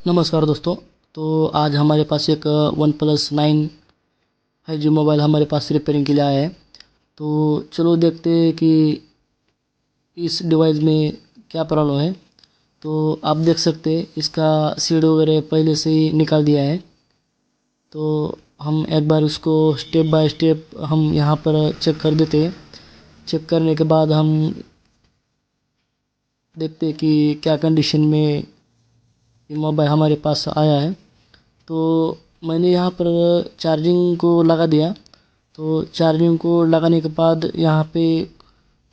नमस्कार दोस्तों। तो आज हमारे पास एक वन प्लस 9 5G मोबाइल हमारे पास रिपेयरिंग के लिए आया है। तो चलो देखते हैं कि इस डिवाइस में क्या प्रॉब्लम है। तो आप देख सकते हैं इसका सीड वगैरह पहले से ही निकाल दिया है। तो हम एक बार उसको स्टेप बाय स्टेप हम यहाँ पर चेक कर देते हैं। चेक करने के बाद हम देखते हैं कि क्या कंडीशन में ये मोबाइल हमारे पास आया है। तो मैंने यहाँ पर चार्जिंग को लगा दिया। तो चार्जिंग को लगाने के बाद यहाँ पे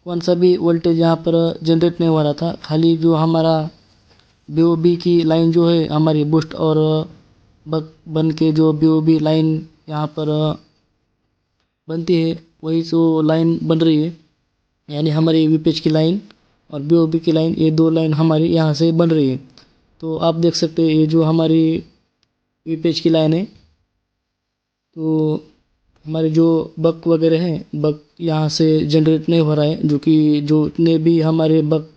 कौन सा भी वोल्टेज यहाँ पर जनरेट नहीं हो रहा था। खाली जो हमारा BOB की लाइन जो है हमारी बूस्ट और बक बन के जो BOB लाइन यहाँ पर बनती है वही जो लाइन बन रही है, यानी हमारी VPH की लाइन और BOB की लाइन, ये दो लाइन हमारी यहाँ से बन रही है। तो आप देख सकते हैं ये जो हमारी VPH की लाइन है। तो हमारे जो बक वगैरह हैं, बक यहाँ से जनरेट नहीं हो रहा है, जो कि जो इतने भी हमारे बक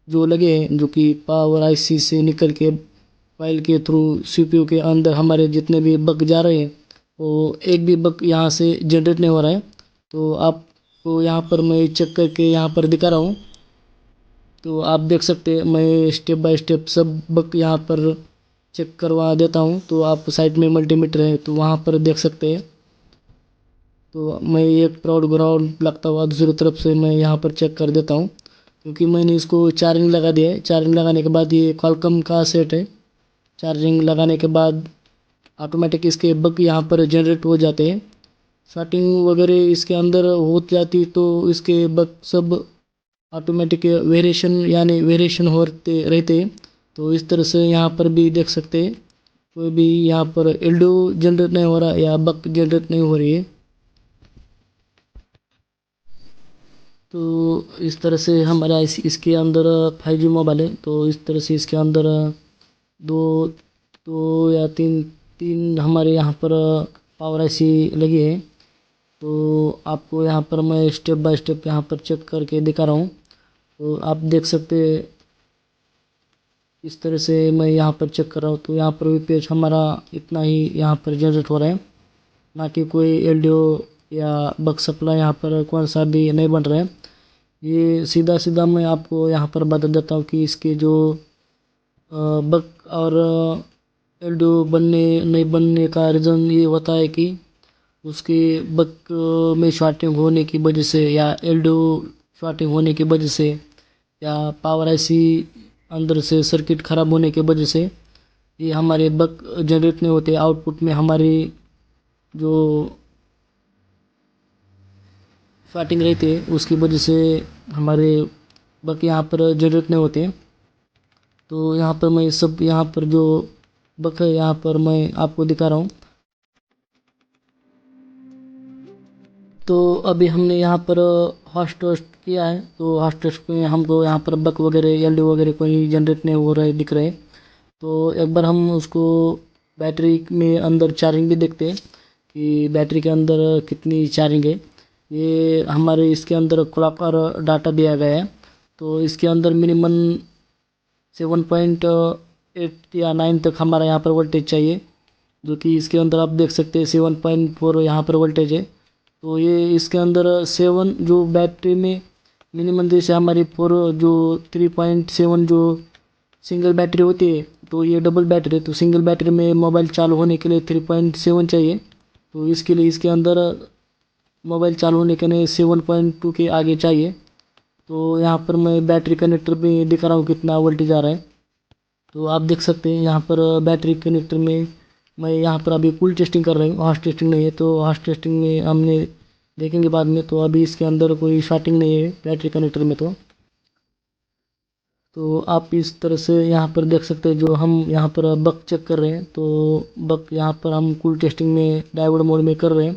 जो लगे हैं, जो कि पावर IC से निकल के फाइल के थ्रू CPU के अंदर हमारे जितने भी बक जा रहे हैं, वो एक भी बक यहाँ से जनरेट नहीं हो रहा है। तो आपको यहाँ पर मैं चेक करके यहाँ पर दिखा रहा हूँ। तो आप देख सकते हैं मैं स्टेप बाय स्टेप सब बक यहाँ पर चेक करवा देता हूँ। तो आप साइड में मल्टीमीटर है तो वहाँ पर देख सकते हैं। तो मैं एक प्राउड ग्राउंड लगता हुआ दूसरी तरफ से मैं यहाँ पर चेक कर देता हूँ, क्योंकि मैंने इसको चार्जिंग लगा दिया है। चार्जिंग लगाने के बाद ये क्वालकॉम का सेट है। चार्जिंग लगाने के बाद ऑटोमेटिक इसके बग यहाँ पर जनरेट हो जाते हैं। सेटिंग वगैरह इसके अंदर हो जाती तो इसके बग सब ऑटोमेटिक वेरिएशन यानी वेरिएशन होते रहते हैं। तो इस तरह से यहाँ पर भी देख सकते हैं कोई भी यहाँ पर एल्डो जनरेट नहीं हो रहा या बग जनरेट नहीं हो रही है। तो इस तरह से हमारा इसके अंदर 5G मोबाइल है। तो इस तरह से इसके अंदर दो दो या तीन तीन हमारे यहाँ पर पावर IC लगी है। तो आपको यहाँ पर मैं स्टेप बाय स्टेप यहाँ पर चेक करके दिखा रहा हूँ। तो आप देख सकते हैं इस तरह से मैं यहाँ पर चेक कर रहा हूँ। तो यहाँ पर VPH हमारा इतना ही यहाँ पर जनरेट हो रहा है, ना कि कोई LDO या बक सप्लाई यहाँ पर कौन सा भी नहीं बन रहा है। ये सीधा सीधा मैं आपको यहाँ पर बता देता हूँ कि इसके जो बक और LDO बनने नहीं बनने का रीज़न ये होता है कि उसके बक में शॉर्टिंग होने की वजह से या LDO शॉर्टिंग होने की वजह से या पावर IC अंदर से सर्किट ख़राब होने की वजह से ये हमारे बक जनरेट नहीं होते। आउटपुट में हमारी जो शॉर्टिंग रहती है उसकी वजह से हमारे बक यहाँ पर जनरेट नहीं होते। तो यहाँ पर मैं सब यहाँ पर जो बक है यहाँ पर मैं आपको दिखा रहा हूँ। तो अभी हमने यहाँ पर हॉट टेस्ट किया है। तो हॉट टेस्ट में हमको यहाँ पर बक वगैरह LDO वगैरह कोई जनरेट नहीं हो रहे दिख रहे। तो एक बार हम उसको बैटरी में अंदर चार्जिंग भी देखते हैं कि बैटरी के अंदर कितनी चार्जिंग है। ये हमारे इसके अंदर क्लॉक और डाटा दिया गया है। तो इसके अंदर मिनिमम 7.8 या 9 तक हमारा यहाँ पर वोल्टेज चाहिए, जो कि इसके अंदर आप देख सकते हैं 7.4 यहाँ पर वोल्टेज है। तो ये इसके अंदर 7 जो बैटरी में मिनिमम जैसे हमारी 4 जो 3.7 जो सिंगल बैटरी होती है, तो ये डबल बैटरी है। तो सिंगल बैटरी में मोबाइल चालू होने के लिए 3.7 चाहिए। तो इसके लिए इसके अंदर मोबाइल चालू होने के लिए 7.2 के आगे चाहिए। तो यहाँ पर मैं बैटरी कनेक्टर भी दिखा रहा हूँ कितना वोल्टेज आ रहा है। तो आप देख सकते हैं यहाँ पर बैटरी कनेक्टर में मैं यहाँ पर अभी कूल टेस्टिंग कर रही हूँ, हॉट टेस्टिंग नहीं है। तो हॉट टेस्टिंग में हमने देखेंगे बाद में। तो अभी इसके अंदर कोई शॉर्टिंग नहीं है बैटरी कनेक्टर में। तो आप इस तरह से यहाँ पर देख सकते हैं जो हम यहाँ पर बक चेक कर रहे हैं। तो बक यहाँ पर हम कूल टेस्टिंग में डायोड मोड में कर रहे हैं।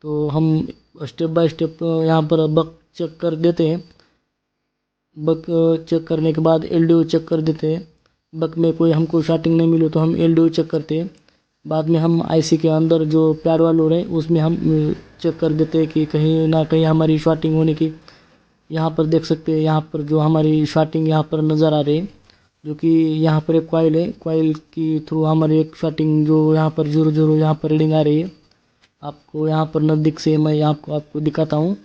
तो हम स्टेप बाय स्टेप यहाँ पर बक चेक कर देते हैं। बक चेक करने के बाद LDO चेक कर देते हैं। बक में कोई हमको शॉर्टिंग नहीं मिली तो हम LDO चेक करते हैं। बाद में हम IC के अंदर जो पैड वाला है उसमें हम चेक कर देते हैं कि कहीं ना कहीं हमारी शॉर्टिंग होने की। यहाँ पर देख सकते हैं यहाँ पर जो हमारी शॉर्टिंग यहाँ पर नज़र आ रही है। जो कि यहाँ पर एक कॉइल है, कॉइल की थ्रू हमारी एक शॉटिंग जो यहाँ पर 0 0 यहाँ पर रीडिंग आ रही है। आपको यहाँ पर नज़दीक से मैं आपको दिखाता हूँ।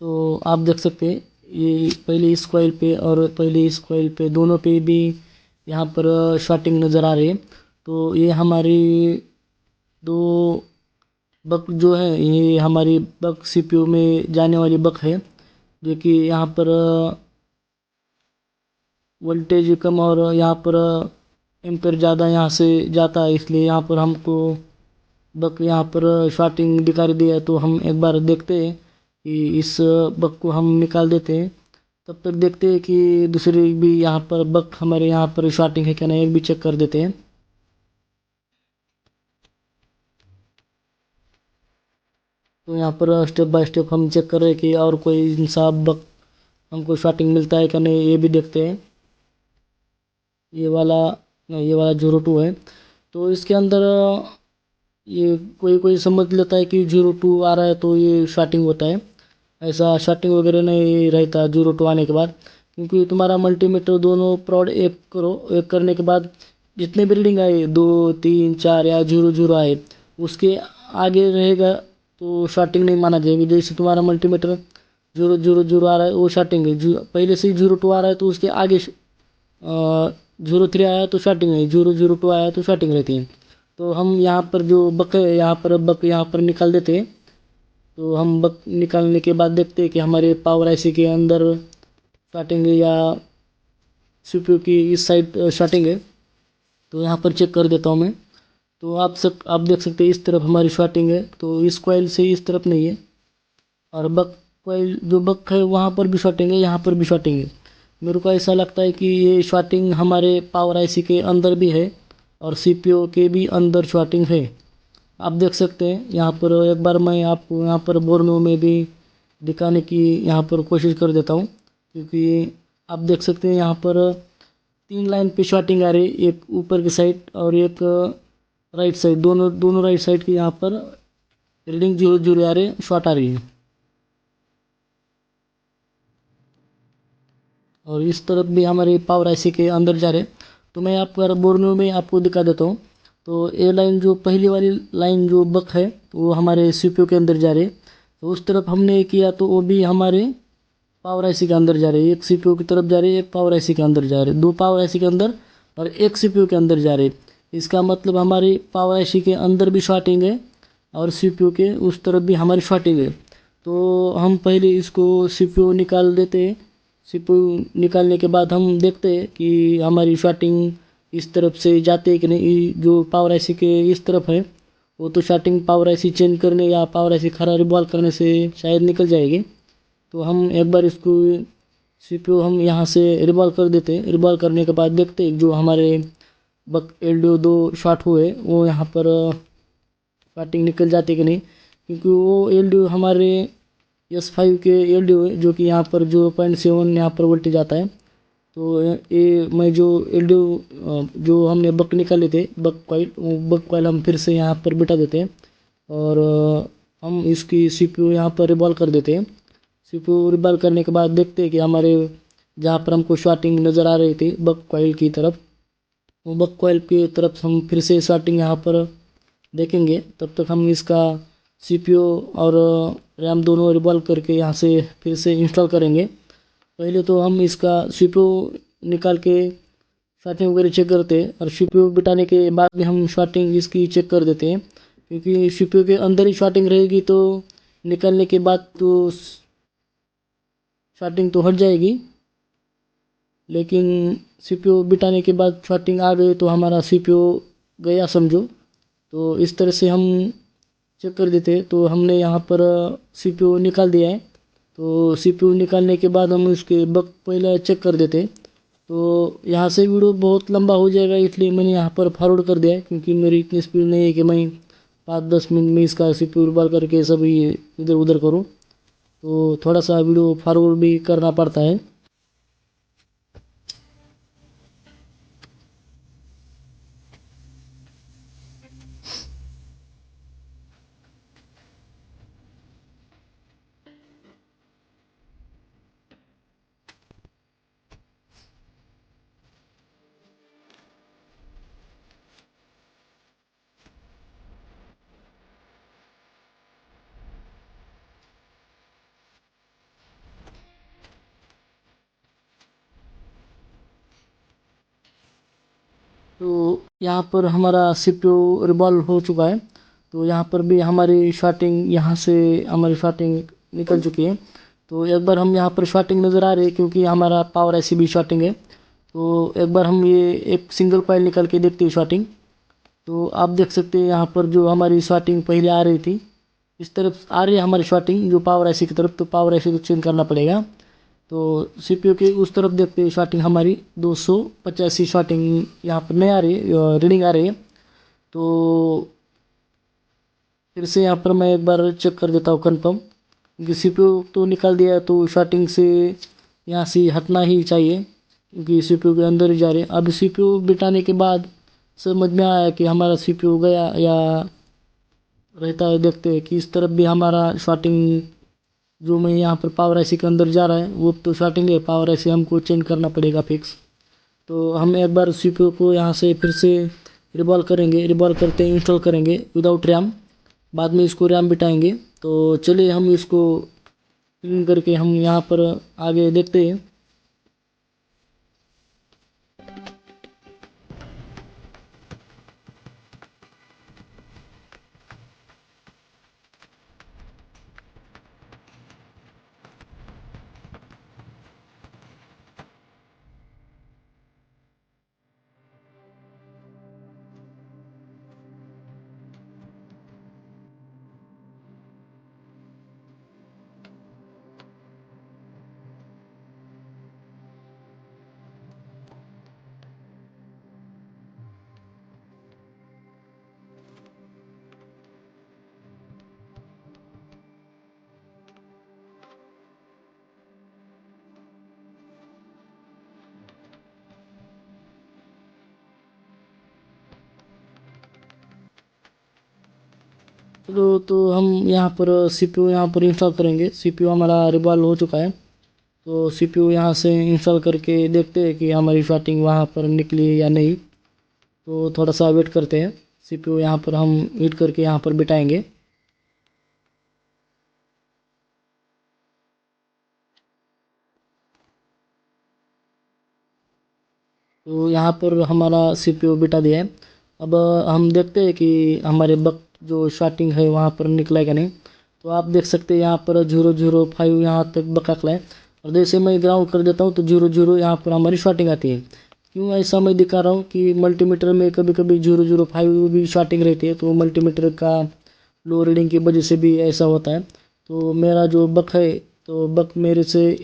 तो आप देख सकते हैं ये पहले इस कॉइल पे और पहले इस कॉइल पे दोनों पे भी यहाँ पर शॉटिंग नज़र आ रही है। तो ये हमारी दो बक जो है, ये हमारी बक सीपीयू में जाने वाली बक है, जो कि यहाँ पर वोल्टेज कम और यहाँ पर एम्पेयर ज़्यादा यहाँ से जाता है, इसलिए यहाँ पर हमको बक यहाँ पर शॉर्टिंग दिखा दी है। तो हम एक बार देखते हैं कि इस बक को हम निकाल देते हैं। तब तक देखते हैं कि दूसरी भी यहाँ पर बक हमारे यहाँ पर शॉर्टिंग है क्या नहीं, एक भी चेक कर देते हैं। तो यहाँ पर स्टेप बाय स्टेप हम चेक कर रहे हैं कि और कोई सा बक हमको शॉर्टिंग मिलता है क्या नहीं, ये भी देखते हैं। ये वाला नहीं, ये वाला 02 है। तो इसके अंदर ये कोई कोई समझ लेता है कि 02 आ रहा है तो ये शॉर्टिंग होता है। ऐसा शॉर्टिंग वगैरह नहीं रहता 02 आने के बाद, क्योंकि तुम्हारा मल्टीमीटर दोनों प्रोड एक करो, एक करने के बाद जितने भी रीडिंग आए 2 3 4 या 0 0 आए, उसके आगे रहेगा तो शॉर्टिंग नहीं माना जाएगी। जैसे तुम्हारा मल्टीमीटर 0 0 0 आ रहा है, वो शॉर्टिंग है। पहले से ही 02 आ रहा है तो उसके आगे 03 आया तो शॉर्टिंग है, 0 0 2 आया तो शॉर्टिंग रहती है। तो हम यहाँ पर जो बक है, यहाँ पर बक यहाँ पर निकाल देते हैं। तो हम बक निकालने के बाद देखते हैं कि हमारे पावर आईसी के अंदर शॉर्टिंग है या सीपीयू की इस साइड शॉर्टिंग है। तो यहाँ पर चेक कर देता हूँ मैं। तो आप देख सकते हैं इस तरफ हमारी शॉर्टिंग है, तो इस कॉइल से इस तरफ नहीं है। और बक कॉइल जो बक है वहाँ पर भी शॉर्टिंग है, यहाँ पर भी शॉर्टिंग है। मेरे को ऐसा लगता है कि ये शॉर्टिंग हमारे पावर आईसी के अंदर भी है और सीपीयू के भी अंदर शॉर्टिंग है। आप देख सकते हैं यहाँ पर एक बार मैं आपको यहाँ पर बोर्नो में भी दिखाने की यहाँ पर कोशिश कर देता हूँ, क्योंकि आप देख सकते हैं यहाँ पर 3 लाइन पे शॉर्टिंग आ रही है, एक ऊपर की साइड और एक राइट साइड, दोनों दोनों राइट साइड की यहाँ पर रीडिंग 0 0 आ रही, शॉर्ट आ रही है। और इस तरफ भी हमारे पावर आईसी के अंदर जा रहे। तो मैं आपको बोर्नो में आपको दिखा देता हूँ। तो ये लाइन जो पहली वाली लाइन जो बक है वो हमारे सीपीयू के अंदर जा रही है। तो उस तरफ हमने किया तो वो भी हमारे पावर आईसी के अंदर जा रही है। एक सीपीयू की तरफ जा रही है, एक पावर आईसी के अंदर जा रही है, 2 पावर आईसी के अंदर और एक सीपीयू के अंदर जा रही है। इसका मतलब हमारी पावर आईसी के अंदर भी शॉर्टिंग है और सीपीयू के उस तरफ भी हमारी शॉर्टिंग है। तो हम पहले इसको सीपीयू निकाल देते हैं। सीपीयू निकालने के बाद हम देखते हैं कि हमारी शॉर्टिंग इस तरफ से जाते है कि नहीं। जो पावर आईसी के इस तरफ है वो तो शॉर्टिंग पावर आईसी चेंज करने या पावर आईसी खराब रिवॉल्व करने से शायद निकल जाएगी। तो हम एक बार इसको सीपीयू हम यहाँ से रिवॉल्व कर देते हैं। रिवॉल्व करने के बाद देखते हैं जो हमारे बक एलडीओ 2 शॉर्ट हुए वो यहाँ पर शॉर्टिंग निकल जाती कि नहीं, क्योंकि वो एलडीओ हमारे S5 के एलडीओ है, जो कि यहाँ पर 0.7 यहाँ पर वोल्टेज आता है। तो ये मैं जो एलडीओ जो हमने बक निकाले थे बक कॉइल, वो बक कॉइल हम फिर से यहाँ पर बिठा देते हैं और हम इसकी सीपीयू यहाँ पर रिवॉल्व कर देते हैं। सीपीयू रिवॉल्व करने के बाद देखते हैं कि हमारे जहाँ पर हमको शॉर्टिंग नज़र आ रही थी बक कॉइल की तरफ, वो बक कॉइल की तरफ हम फिर से शॉर्टिंग यहाँ पर देखेंगे। तब तक हम इसका सीपीयू और रैम दोनों रिवॉल्व करके यहाँ से फिर से इंस्टॉल करेंगे। पहले तो हम इसका सीपीयू निकाल के शॉर्टिंग वगैरह चेक करते हैं और सीपीयू बिठाने के बाद भी हम शॉर्टिंग इसकी चेक कर देते हैं, क्योंकि सीपीयू के अंदर ही शॉर्टिंग रहेगी तो निकलने के बाद तो शॉर्टिंग तो हट जाएगी। लेकिन सीपीयू बिठाने के बाद शॉर्टिंग आ गई तो हमारा सीपीयू गया समझो। तो इस तरह से हम चेक कर देते हैं। तो हमने यहाँ पर सीपीयू निकाल दिया है। तो सीपीयू निकालने के बाद हम उसके बक पहले चेक कर देते हैं। तो यहाँ से वीडियो बहुत लंबा हो जाएगा, इसलिए मैंने यहाँ पर फॉरवर्ड कर दिया है, क्योंकि मेरी इतनी स्पीड नहीं है कि मैं 5 10 मिनट में इसका सीपीयू रिवॉल्व करके सभी इधर उधर करूँ। तो थोड़ा सा वीडियो फॉरवर्ड भी करना पड़ता है। तो यहाँ पर हमारा CPU रिवॉल्व हो चुका है। तो यहाँ पर भी हमारी शॉटिंग, यहाँ से हमारी शॉटिंग निकल चुकी है। तो एक बार हम यहाँ पर शॉटिंग नज़र आ रही है क्योंकि हमारा पावर IC भी शॉटिंग है। तो एक बार हम ये एक सिंगल कॉइल निकाल के देखते हैं शॉटिंग। तो आप देख सकते हैं यहाँ पर जो हमारी शॉटिंग पहले आ रही थी, इस तरफ आ रही है हमारी शॉटिंग जो पावर IC की तरफ। तो पावर IC को चेंज करना पड़ेगा। तो CPU के उस तरफ देखते हैं शॉटिंग हमारी 285 शॉटिंग यहाँ पर नहीं आ रही है, रीडिंग आ रही है। तो फिर से यहाँ पर मैं एक बार चेक कर देता हूँ कंफर्म, क्योंकि CPU तो निकाल दिया है तो शॉटिंग से यहाँ से हटना ही चाहिए क्योंकि CPU के अंदर ही जा रहे हैं। अब CPU बिठाने के बाद समझ में आया कि हमारा CPU गया या रहता है। देखते हैं कि इस तरफ भी हमारा शॉटिंग जो मैं यहाँ पर पावर IC के अंदर जा रहा है वो तो शॉटिंग है। पावर IC हमको चेंज करना पड़ेगा फिक्स। तो हम एक बार CPU को यहाँ से फिर से रिवॉल्व करेंगे, रिवॉल्व करते हैं इंस्टॉल करेंगे विदाउट रैम, बाद में इसको रैम बिठाएंगे। तो चलिए हम इसको क्लीन करके हम यहाँ पर आगे देखते हैं। तो हम यहाँ पर CPU यहाँ पर इंस्टॉल करेंगे। CPU हमारा रिवॉल्व हो चुका है। तो CPU यहाँ से इंस्टॉल करके देखते हैं कि हमारी शॉटिंग वहाँ पर निकली है या नहीं। तो थोड़ा सा वेट करते हैं। CPU यहाँ पर हम हीट करके यहाँ पर बिठाएंगे। तो यहाँ पर हमारा CPU बिठा दिया है। अब हम देखते हैं कि हमारे बक जो शॉटिंग है वहाँ पर निकला है कि नहीं। तो आप देख सकते हैं यहाँ पर 005 यहाँ तक बकाकला है। और जैसे मैं ग्राउंड कर देता हूँ तो 00 यहाँ पर हमारी शॉटिंग आती है। क्यों ऐसा मैं दिखा रहा हूँ कि मल्टीमीटर में कभी कभी 005 भी शॉटिंग रहती है। तो मल्टीमीटर का लो रीडिंग की वजह से भी ऐसा होता है। तो मेरा जो बक है, तो बक मेरे से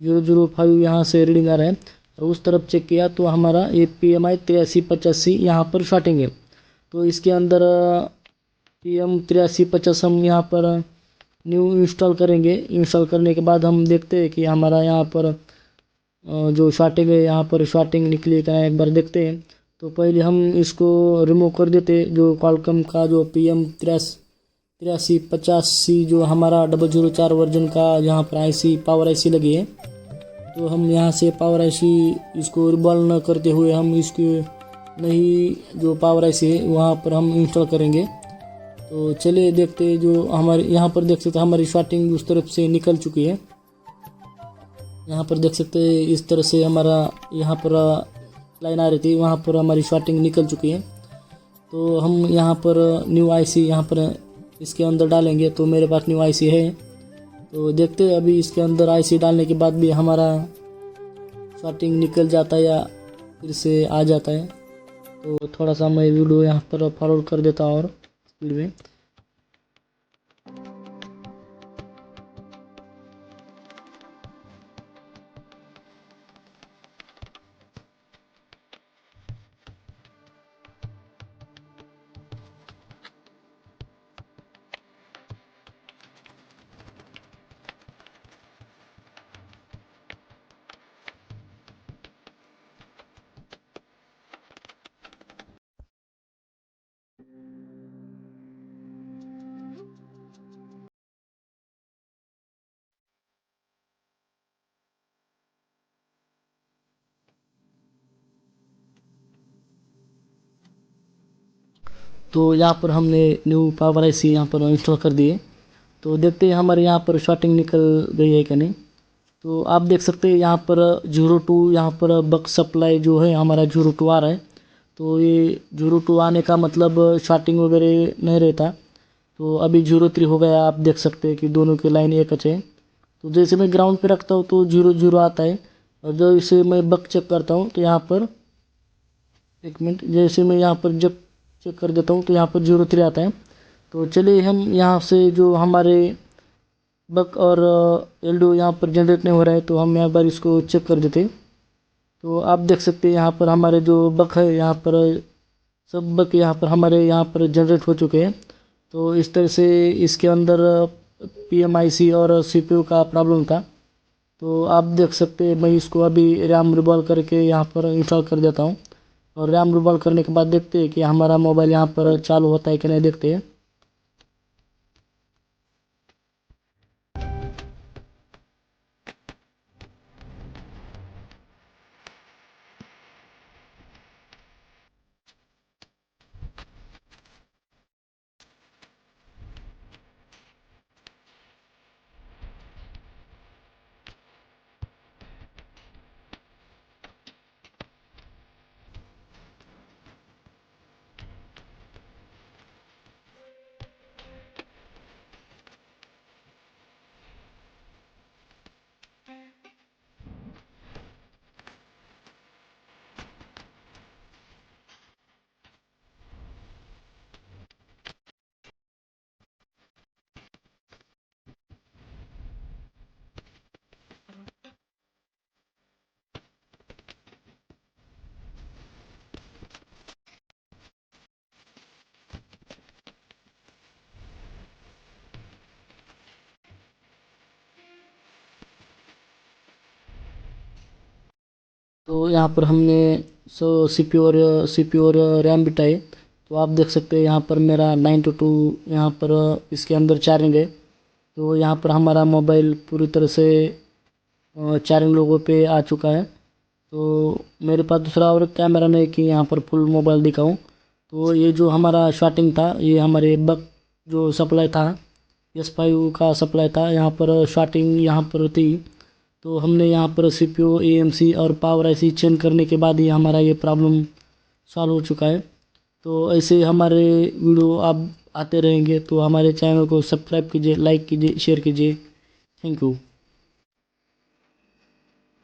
005 यहाँ से रीडिंग आ रहा है। और उस तरफ चेक किया तो हमारा ये PMI 8385 यहाँ पर शॉटिंग है। तो इसके अंदर PM 8350 हम यहाँ पर न्यू इंस्टॉल करेंगे। इंस्टॉल करने के बाद हम देखते हैं कि हमारा यहाँ पर जो शॉटिंग है यहाँ पर शॉटिंग निकली का एक बार देखते हैं। तो पहले हम इसको रिमूव कर देते हैं। जो क्वालकॉम का जो PM 8385 जो हमारा 004 वर्जन का यहाँ पर IC पावर IC लगी है। तो हम यहाँ से पावर IC इसको रिवॉल्व न करते हुए हम इसके नहीं जो पावर IC है वहाँ पर हम इंस्टॉल करेंगे। तो चलिए देखते हैं। जो हमारे यहाँ पर देख सकते हैं हमारी शॉटिंग उस तरफ से निकल चुकी है। यहाँ पर देख सकते हैं इस तरह से हमारा यहाँ पर लाइन आ रही थी, वहाँ पर हमारी शॉटिंग निकल चुकी है। तो हम यहाँ पर न्यू IC यहाँ पर इसके अंदर डालेंगे। तो मेरे पास न्यू IC है। तो देखते हैं अभी इसके अंदर IC डालने के बाद भी हमारा शॉटिंग निकल जाता है या फिर से आ जाता है। तो थोड़ा सा मैं वीडियो यहाँ पर फॉरवर्ड कर देता हूँ और स्पीड में। तो यहाँ पर हमने न्यू पावर IC यहाँ पर इंस्टॉल कर दिए। तो देखते हैं हमारे यहाँ पर शॉटिंग निकल गई है कि नहीं। तो आप देख सकते हैं यहाँ पर 02 यहाँ पर बक सप्लाई जो है हमारा 02 आ रहा है। तो ये 02 आने का मतलब शॉर्टिंग वगैरह नहीं रहता। तो अभी 03 हो गया, आप देख सकते हैं कि दोनों की लाइन एक है। तो जैसे मैं ग्राउंड पे रखता हूँ तो 00 आता है, और जब इसे मैं बक चेक करता हूँ तो यहाँ पर एक मिनट, जैसे मैं यहाँ पर जब चेक कर देता हूँ तो यहाँ पर 03 आता है। तो चलिए हम यहाँ से जो हमारे बक और एल्डो यहाँ पर जनरेट नहीं हो रहा है, तो हम यहाँ पर इसको चेक कर देते हैं। तो आप देख सकते हैं यहाँ पर हमारे जो बक है, यहाँ पर सब बक यहाँ पर हमारे यहाँ पर जनरेट हो चुके हैं। तो इस तरह से इसके अंदर PMIC और CPU का प्रॉब्लम था। तो आप देख सकते हैं, मैं इसको अभी रैम रिवॉल्व करके यहाँ पर इंस्टॉल कर देता हूँ, और रैम रिवॉल्व करने के बाद देखते हैं कि हमारा मोबाइल यहाँ पर चालू होता है कि नहीं, देखते हैं। तो यहाँ पर हमने CPU और रैम बिठाए। तो आप देख सकते हैं यहाँ पर मेरा 9 to 2 यहाँ पर इसके अंदर चार्जिंग है। तो यहाँ पर हमारा मोबाइल पूरी तरह से चार्जिंग लोगों पे आ चुका है। तो मेरे पास दूसरा और कैमरा नहीं कि यहाँ पर फुल मोबाइल दिखाऊं। तो ये जो हमारा शॉटिंग था, ये हमारे बक जो सप्लाई था, S5 का सप्लाई था, यहाँ पर शॉटिंग यहाँ पर थी। तो हमने यहाँ पर CPU AMC और पावर IC चेंज करने के बाद ही हमारा ये प्रॉब्लम सॉल्व हो चुका है। तो ऐसे हमारे वीडियो आप आते रहेंगे, तो हमारे चैनल को सब्सक्राइब कीजिए, लाइक कीजिए, शेयर कीजिए। Thank you.